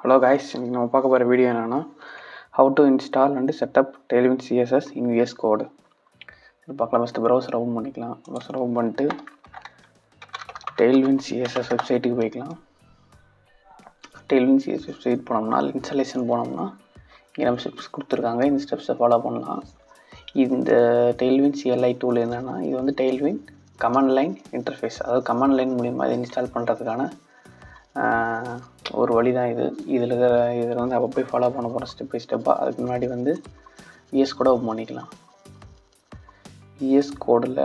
Hello guys, இன்னைக்கு நம்ம பார்க்க போகிற வீடியோ என்னென்னா how to install and set up Tailwind CSS in VS Code. இது பார்க்கலாம். ஃபஸ்ட்டு ப்ரௌசர் ஓப்பன் பண்ணிக்கலாம். ப்ரௌசர் ஓப்பன் பண்ணிட்டு Tailwind CSS வெப்சைட்டுக்கு போய்க்கலாம். Tailwind CSS வெப்சைட் போனோம்னா இன்ஸ்டாலேஷன் போனோம்னா இங்கே நம்ம ஸ்டெப்ஸ் கொடுத்துருக்காங்க. இந்த ஸ்டெப்ஸை ஃபாலோ பண்ணலாம். இந்த Tailwind CLI டூல் என்னென்னா இது வந்து Tailwind கமாண்ட் லைன் இன்டர்ஃபேஸ், அதாவது கமாண்ட் லைன் மூலிமா இதை இன்ஸ்டால் பண்ணுறதுக்கான ஒரு வழி தான் இது. இதில் வந்து அப்போ போய் ஃபாலோ பண்ண போகிறோம் ஸ்டெப் பை ஸ்டெப்பாக. அதுக்கு முன்னாடி வந்து விஎஸ் கோடை ஓப்பன் பண்ணிக்கலாம். விஎஸ் கோடில்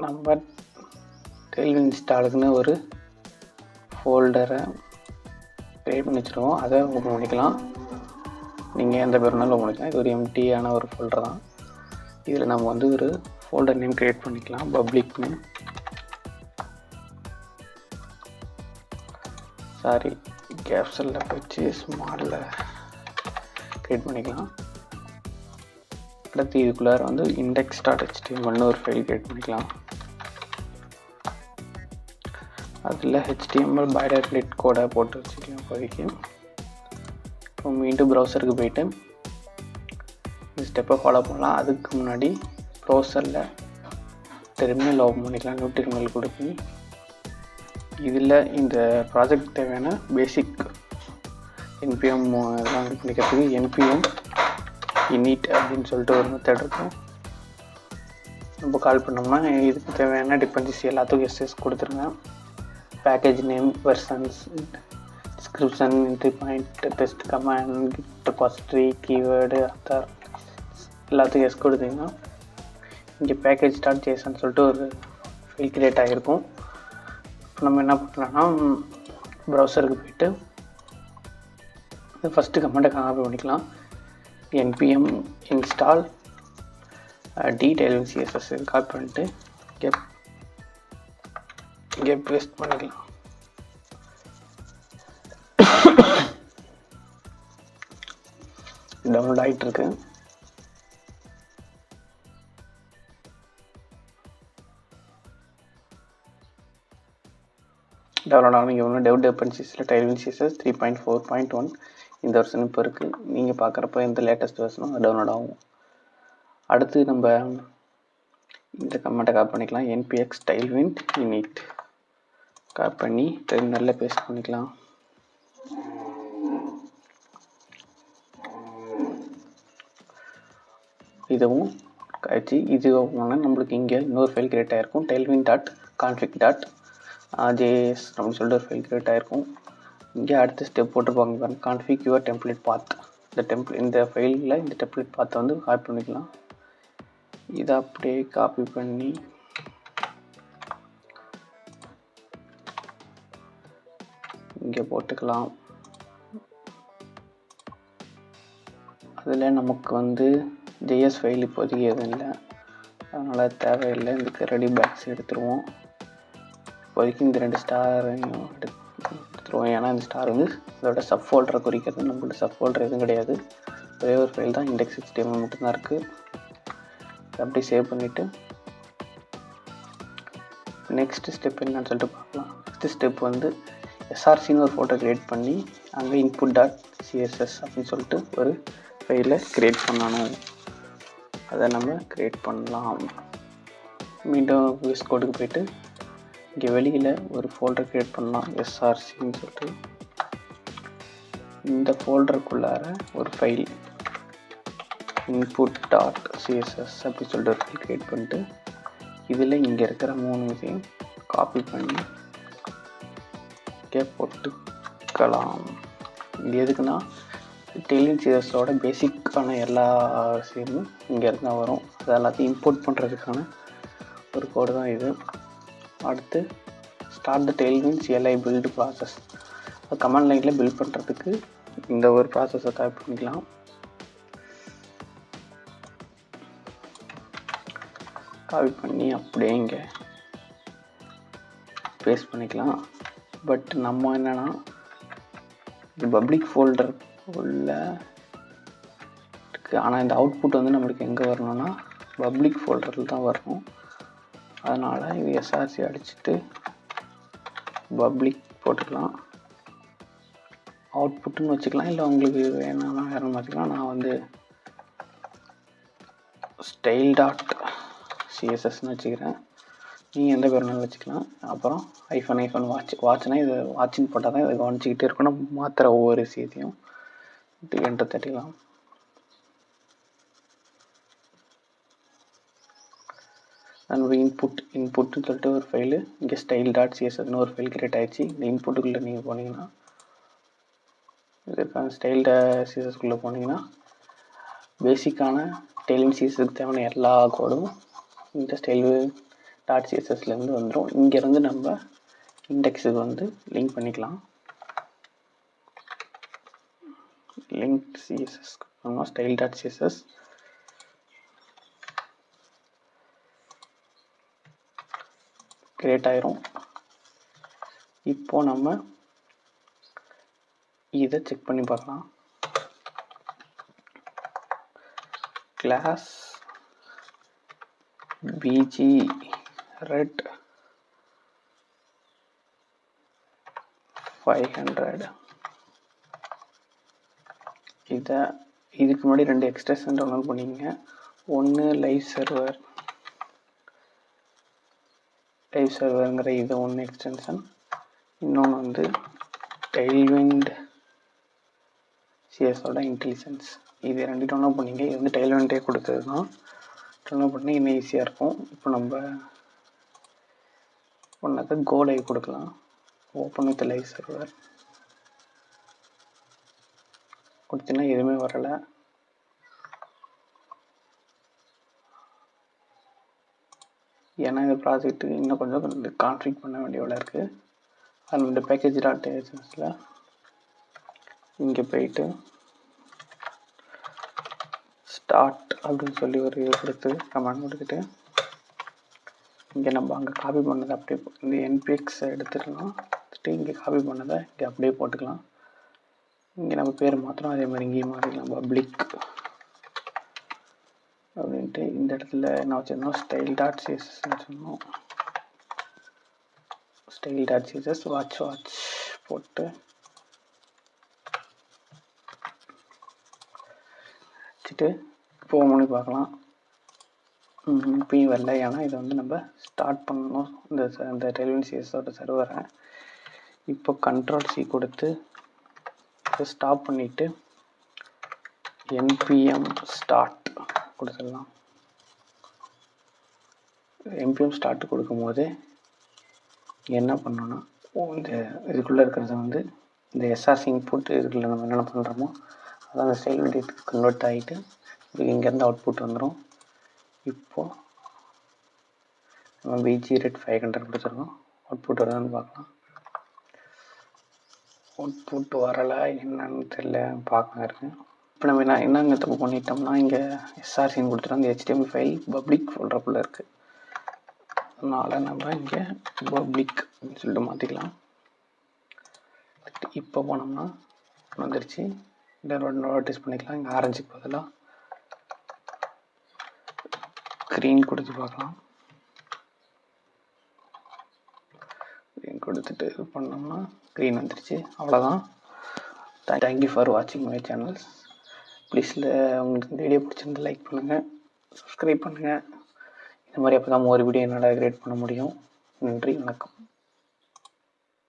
நம்ம Tailwind இன்ஸ்டாலுக்குன்னு ஒரு ஃபோல்டரை க்ரியேட் பண்ணி வச்சுருவோம். அதை ஓப்பன் பண்ணிக்கலாம். நீங்கள் எந்த பேர் வேணாலும் ஓப்பன் பண்ணிக்கலாம். இது ஒரு எம்டியான ஒரு ஃபோல்டர் தான். இதில் நம்ம வந்து ஒரு ஃபோல்டர் நேம் க்ரியேட் பண்ணிக்கலாம். பப்ளிக் நேம், கேப்சலில் வச்சு ஸ்மாலில் க்ரியேட் பண்ணிக்கலாம். அடுத்து இதுக்குள்ளார வந்து index.html ஒரு ஃபைல் க்ரியேட் பண்ணிக்கலாம். அதில் HTML பாய்லர்ப்ளேட் கோடை போட்டு வச்சுக்கலாம் இப்போதைக்கு. இப்போ மீண்டும் ப்ரௌசருக்கு போய்ட்டு இந்த ஸ்டெப்பை ஃபாலோ பண்ணலாம். அதுக்கு முன்னாடி ப்ரௌசரில் டெர்மினல் ஓப்பன் பண்ணிக்கலாம். நியூ டெர்மினல் கொடுத்து இதில் இந்த ப்ராஜெக்ட் தேவையான பேசிக் NPM இதெல்லாம் பண்ணிக்கிறதுக்கு NPM init அப்படின்னு சொல்லிட்டு ஒரு மெத்தட் இருக்கும். நம்ம கால் பண்ணோம்னா இதுக்கு தேவையான டிபெண்டன்சி எல்லாத்துக்கும் எஸ்எஸ் கொடுத்துருங்க. Package name, versions, description, entry point, test command, git repository, keyword, other எல்லாத்துக்கும் எஸ் கொடுத்தீங்கன்னா இங்கே package.json சொல்லிட்டு ஒரு ஃபைல் க்ரியேட் ஆகிருக்கும். நம்ம என்ன பண்ணலாம்னா ப்ரௌசருக்கு போய்ட்டு ஃபஸ்ட்டு கமெண்ட்டை காப்பி பண்ணிக்கலாம். npm install Tailwind CSS copy பண்ணிட்டு இங்கே பேஸ்ட் பண்ணிக்கலாம். டவுன்லோட் ஆகிட்டு இருக்கு. டவுன்லோட் ஆகும். இங்கே ஒன்று டெவ் டிபெண்டன்சிஸில் Tailwind CSS 3.4.1 இந்த வருஷன் இப்போ இருக்குது. நீங்கள் பார்க்குறப்ப இந்த லேட்டஸ்ட் வருஷனும் அது டவுன்லோட் ஆகும். அடுத்து நம்ம இந்த கமெண்ட்டை காப்பி பண்ணிக்கலாம். npx Tailwind init காப்பி பண்ணி டெர்மினலில் பேஸ்ட் பண்ணிக்கலாம். இதுவும் காய்ச்சி இது நம்மளுக்கு இங்கே இன்னொரு ஃபைல் கிரியேட் ஆகிருக்கும். tailwind.config.js அப்படின்னு சொல்லிட்டு ஒரு ஃபைல் கிரியேட் ஆகிருக்கும். இங்கே அடுத்த ஸ்டெப் போட்டுருப்பாங்க பாருங்க, கான்ஃபிக் யுவர் டெம்ப்ளேட் பாத். இந்த ஃபைலில் இந்த டெம்ப்ளேட் பாத்தை வந்து காப்பி பண்ணிக்கலாம். இதை அப்படியே காப்பி பண்ணி இங்கே போட்டுக்கலாம். அதில் நமக்கு வந்து JS ஃபைல் இப்போதைக்கு எதுவும் இல்லை, அதனால் தேவையில்லை. இதுக்கு ரெடி பேக்ஸ் எடுத்துருவோம். இப்போதைக்கு இந்த 2 ஸ்டாரையும் எடுத்துருவோம். ஏன்னா இந்த ஸ்டார் வந்து இதோட சப் ஃபோல்டரை குறிக்கிறது. நம்மள்ட்ட சப் ஃபோல்டர் எதுவும் கிடையாது. ஒரே ஒரு ஃபைல் தான் index.html மட்டும்தான் இருக்குது. அப்படி சேவ் பண்ணிவிட்டு நெக்ஸ்ட் ஸ்டெப் என்னன்னு சொல்லிட்டு பார்க்கலாம். நெக்ஸ்ட் ஸ்டெப் வந்து SRCன்னு ஒரு ஃபோட்டோ க்ரியேட் பண்ணி அங்கே input.css அப்படின்னு சொல்லிட்டு ஒரு ஃபைலை க்ரியேட் பண்ணணும். அதை நம்ம க்ரியேட் பண்ணலாம். மீண்டும் VS கோடுக்கு போய்ட்டு இங்கே வெளியில் ஒரு ஃபோல்டர் க்ரியேட் பண்ணலாம், SRCன்னு சொல்லிட்டு. இந்த ஃபோல்டருக்குள்ளார ஒரு ஃபைல் input.css அப்படி சொல்லிட்டு ஒரு ஃபைல் க்ரியேட் பண்ணிட்டு இதில் இங்கே இருக்கிற 3 இதையும் காப்பி பண்ணி இங்கே போட்டுக்கலாம். இது எதுக்குன்னா Tailwind CSSோட பேசிக்கான எல்லா விஷயமும் இங்கே இருந்தால் வரும். அது எல்லாத்தையும் இம்போர்ட் பண்ணுறதுக்கான ஒரு கோடு தான் இது. அடுத்து start the Tailwind CLI build process. Command லைனில் பில்ட் பண்ணுறதுக்கு இந்த ஒரு ப்ராசஸை காப்பி பண்ணிக்கலாம். காப்பி பண்ணி அப்படியே இங்கே பேஸ்ட் பண்ணிக்கலாம். பட் நம்ம என்னென்னா இது பப்ளிக் ஃபோல்டர் உள்ள இருக்குது. ஆனால் இந்த அவுட்புட் வந்து நம்மளுக்கு எங்கே வரணும்னா பப்ளிக் ஃபோல்டரில் தான் வரணும். அதனால் இது SRC அடிச்சுட்டு பப்ளிக் போட்டுக்கலாம். அவுட்புட்டுன்னு வச்சுக்கலாம், இல்லை உங்களுக்கு வேணும்னா வேறு வச்சுக்கலாம். நான் வந்து ஸ்டைல் டாட் சிஎஸ்எஸ்ன்னு வச்சுக்கிறேன். நீங்கள் எந்த பேர் வேணாலும் வச்சுக்கலாம். அப்புறம் ஐஃபோன் வாட்ச்னா இது வாட்சின்னு போட்டால் தான் இதை கவனிச்சிக்கிட்டே இருக்கணும். மாத்திர ஒவ்வொரு விஷயத்தையும் என்டர் தட்டிக்கலாம். நம்ம இன்புட்னு சொல்லிட்டு ஒரு ஃபைலு, இங்கே ஸ்டைல் டாட் சிஎஸ்எஸ்னு ஒரு ஃபைல் கிரியேட் ஆகிடுச்சு. இந்த இன்புட்டுக்குள்ளே நீங்கள் போனீங்கன்னா, இதற்கான ஸ்டைல் சிஎஸ்எஸ்குள்ளே போனீங்கன்னா பேசிக்கான டெய்லிங் சிஎஸ்எஸ்க்கு தேவையான எல்லா கோடும் இந்த ஸ்டைல் டாட் சிஎஸ்எஸ்லேருந்து வந்துடும். இங்கேருந்து நம்ம இண்டெக்ஸுக்கு வந்து லிங்க் பண்ணிக்கலாம். Link CSS style dot CSS create ஆயிரும். இப்போ நம்ம இதை செக் பண்ணி பார்க்கலாம். கிளாஸ் பிஜி ரெட் 500 இதுக்கு முன்னாடி 2 எக்ஸ்டென்ஷன் டவுன்லோட் பண்ணிங்க. ஒன்று லைவ் சர்வருங்கிற இது ஒன்று எக்ஸ்டென்ஷன், இன்னொன்று வந்து டெய்ல்விண்ட் சிஎஸோட இன்டெலிஜென்ஸ். இது 2 டவுன்லோட் பண்ணிங்க. இது வந்து டெய்ல்விண்டே கொடுத்தது தான். டவுன்லோட் பண்ணி இன்னும் ஈஸியாக இருக்கும். இப்போ நம்ம ஒன்றாக்க கோ லைவ் கொடுக்கலாம். ஓப்பன் வித் லைவ் சர்வர் கொடுத்தீங்கன்னா எதுவுமே வரலை. ஏன்னா இந்த ப்ராஜெக்ட்டுக்கு இன்னும் கொஞ்சம் கான்ஃபிக் பண்ண வேண்டிய வேலை இருக்குது. அது இந்த பேக்கேஜ் டாட் ஏஜென்ஸில் இங்கே போயிட்டு ஸ்டார்ட் அப்படின்னு சொல்லி ஒரு இது கொடுத்து கமெண்ட் கொடுத்துட்டு இங்கே நம்ம அங்கே காப்பி பண்ணதை அப்படியே இந்த என்பிஎக்ஸை எடுத்துக்கலாம். இங்கே காப்பி பண்ணதை இங்கே அப்படியே போட்டுக்கலாம். இங்கே நம்ம பேர் மாத்திரம் அதே மாதிரி இங்கேயும் மாற்றிக்கலாம். பப்ளிக் அப்படின்ட்டு இந்த இடத்துல என்ன வச்சுருந்தோம், ஸ்டைல் டாட் சிஎஸ்எஸ்ன்னு வச்சுருந்தோம். ஸ்டைல் டாட் சிஎஸ்எஸ் வாட்ச் போட்டு வச்சுட்டு இப்போ பண்ணி பார்க்கலாம். இப்பயும் வரல, ஏன்னா இதை வந்து நம்ம ஸ்டார்ட் பண்ணணும் இந்த டெய்ல்விண்ட் சிஎஸ்ஸோட சர்வரை. இப்போ கண்ட்ரோல்-C கொடுத்து இதை ஸ்டாப் பண்ணிவிட்டு npm ஸ்டார்ட் கொடுத்துடலாம். npm ஸ்டார்ட் கொடுக்கும்போது என்ன பண்ணோன்னா, இந்த இதுக்குள்ளே இருக்கிறத வந்து இந்த எஸ்ஆர்சி இன்புட் இதுக்குள்ளே நம்ம என்னென்ன பண்ணுறோமோ அதான் அந்த ஸ்டைல் வீடியோக்கு கன்வெர்ட் ஆகிட்டு இங்கேருந்து அவுட்புட் வந்துடும். இப்போது நம்ம பிஜி ரெட் 500 கொடுத்துருக்கோம். அவுட்புட் வருதான்னு பார்க்கலாம். அவுட்புட் வரலை, என்னன்னு தெரியல, பார்க்க இருக்கேன். இப்போ நம்ம என்னங்க தப்பு பண்ணிட்டோம்னா, இங்கே எஸ்ஆர்சின்னு கொடுத்துட்டோம். அந்த HTML ஃபைல் பப்ளிக் ஃபோல்டருக்குள்ளே இருக்குது. அதனால் நம்ம இங்கே பப்ளிக் அப்படின்னு சொல்லிட்டு மாற்றிக்கலாம். இப்போ போனோம்னா வந்துருச்சு. இந்த நோட்டீஸ் பண்ணிக்கலாம். இங்கே ஆரஞ்சுக்கு பதிலாக க்ரீன் கொடுத்து பார்க்கலாம். க்ரீன் கொடுத்துட்டு இது பண்ணோம்னா க்ரீன் வந்துருச்சு. அவ்வளோதான். தேங்க்யூ ஃபார் வாட்சிங் மை சேனல்ஸ். ப்ளீஸ் உங்களுக்கு இந்த வீடியோ பிடிச்சிருந்து லைக் பண்ணுங்கள், சப்ஸ்கிரைப் பண்ணுங்கள். இந்த மாதிரி அப்போ தான் ஒரு வீடியோ என்னால் கிரியேட் பண்ண முடியும். நன்றி, வணக்கம்.